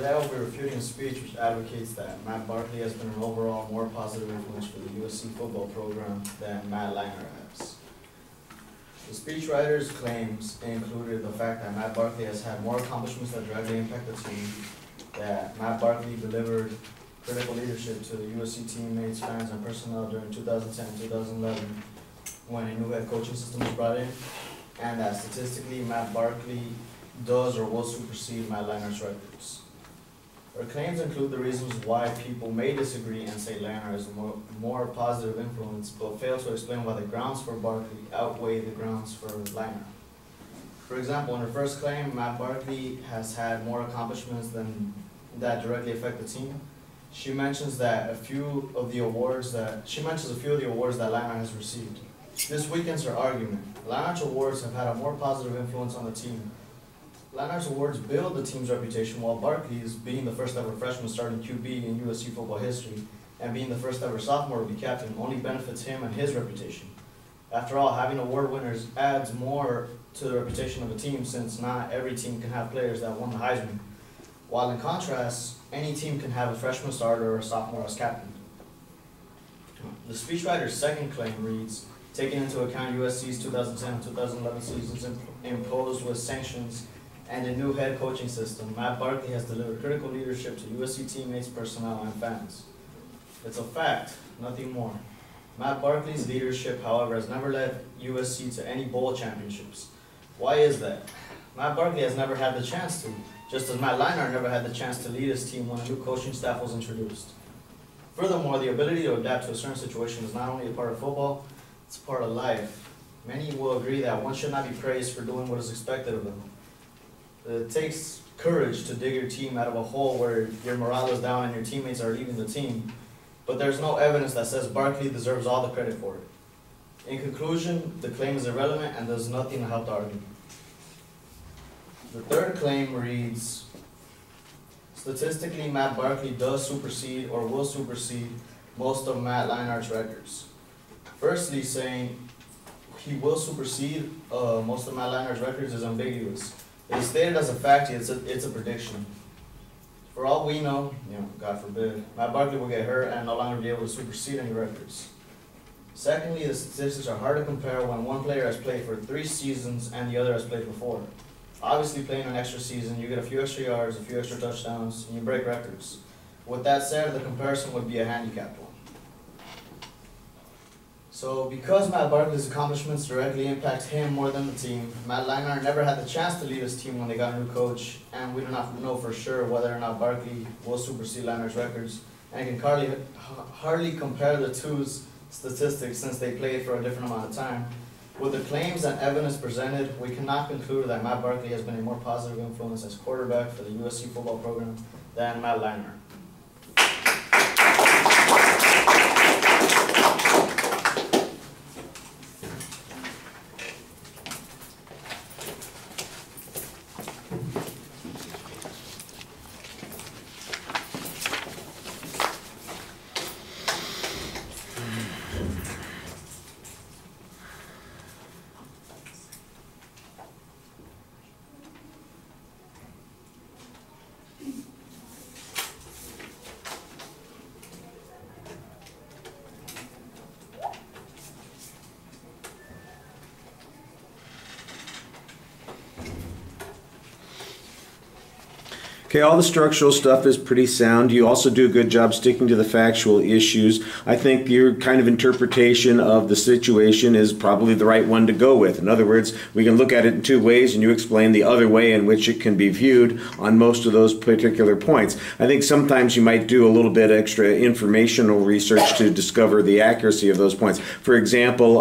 Today I'll be refuting a speech which advocates that Matt Barkley has been an overall more positive influence for the USC football program than Matt Langer has. The speechwriter's claims included the fact that Matt Barkley has had more accomplishments that directly impact the team, that Matt Barkley delivered critical leadership to the USC teammates, fans, and personnel during 2010 and 2011 when a new head coaching system was brought in, and that statistically Matt Barkley does or will supersede Matt Langer's records. Her claims include the reasons why people may disagree and say Langer is a more positive influence, but fail to explain why the grounds for Barkley outweigh the grounds for Langer. For example, in her first claim, Matt Barkley has had more accomplishments that directly affect the team. She mentions a few of the awards that Langer has received. This weakens her argument. Langer's awards have had a more positive influence on the team. Langer's awards build the team's reputation, while Barkley's, being the first ever freshman starting QB in USC football history and being the first ever sophomore to be captain, only benefits him and his reputation. After all, having award winners adds more to the reputation of a team, since not every team can have players that won the Heisman, while in contrast, any team can have a freshman starter or a sophomore as captain. The speechwriter's second claim reads, taking into account USC's 2010 and 2011 seasons imposed with sanctions and a new head coaching system, Matt Barkley has delivered critical leadership to USC teammates, personnel, and fans. It's a fact, nothing more. Matt Barkley's leadership, however, has never led USC to any bowl championships. Why is that? Matt Barkley has never had the chance to, just as Matt Langer never had the chance to lead his team when a new coaching staff was introduced. Furthermore, the ability to adapt to a certain situation is not only a part of football, it's a part of life. Many will agree that one should not be praised for doing what is expected of them. It takes courage to dig your team out of a hole where your morale is down and your teammates are leaving the team, but there's no evidence that says Barkley deserves all the credit for it. In conclusion, the claim is irrelevant and does nothing to help the argument. The third claim reads, statistically, Matt Barkley does supersede or will supersede most of Matt Leinart's records. Firstly, saying he will supersede most of Matt Leinart's records is ambiguous. It is stated as a fact, it's a prediction. For all we know, God forbid, Matt Barkley will get hurt and no longer be able to supersede any records. Secondly, the statistics are hard to compare when one player has played for 3 seasons and the other has played for 4. Obviously, playing an extra season, you get a few extra yards, a few extra touchdowns, and you break records. With that said, the comparison would be a handicapped one. So, because Matt Barkley's accomplishments directly impact him more than the team, Matt Langer never had the chance to lead his team when they got a new coach, and we do not know for sure whether or not Barkley will supersede Langer's records, and can hardly compare the two's statistics since they played for a different amount of time. With the claims and evidence presented, we cannot conclude that Matt Barkley has been a more positive influence as quarterback for the USC football program than Matt Langer. Okay, all the structural stuff is pretty sound. You also do a good job sticking to the factual issues. I think your kind of interpretation of the situation is probably the right one to go with. In other words, we can look at it in 2 ways, and you explain the other way in which it can be viewed on most of those particular points. I think sometimes you might do a little bit extra informational research to discover the accuracy of those points. For example,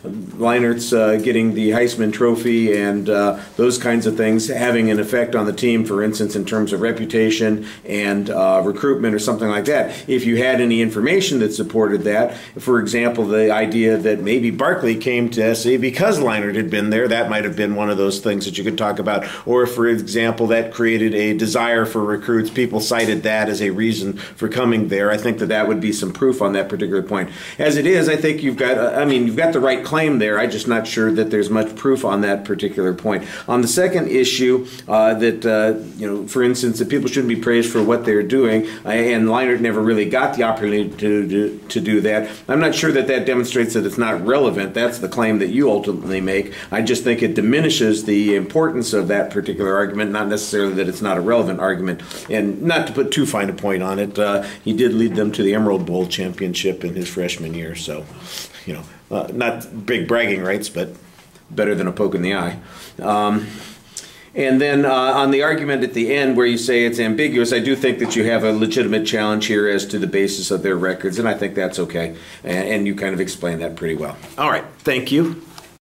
Leinert's getting the Heisman Trophy and those kinds of things having an effect on the team, for instance, in terms of reputation and recruitment or something like that. If you had any information that supported that, for example, the idea that maybe Barkley came to SC because Leinart had been there, that might have been one of those things that you could talk about. Or, for example, that created a desire for recruits. People cited that as a reason for coming there. I think that that would be some proof on that particular point. As it is, I think you've got, you've got the right claim there. I'm just not sure that there's much proof on that particular point. On the second issue, for instance, instance, that people shouldn't be praised for what they're doing, and Leinart never really got the opportunity to do that. I'm not sure that that demonstrates that it's not relevant. That's the claim that you ultimately make. I just think it diminishes the importance of that particular argument, not necessarily that it's not a relevant argument. And not to put too fine a point on it, he did lead them to the Emerald Bowl championship in his freshman year, so, you know, not big bragging rights, but better than a poke in the eye. And then on the argument at the end where you say it's ambiguous, I do think that you have a legitimate challenge here as to the basis of their records, and I think that's okay. And you kind of explained that pretty well. All right, thank you.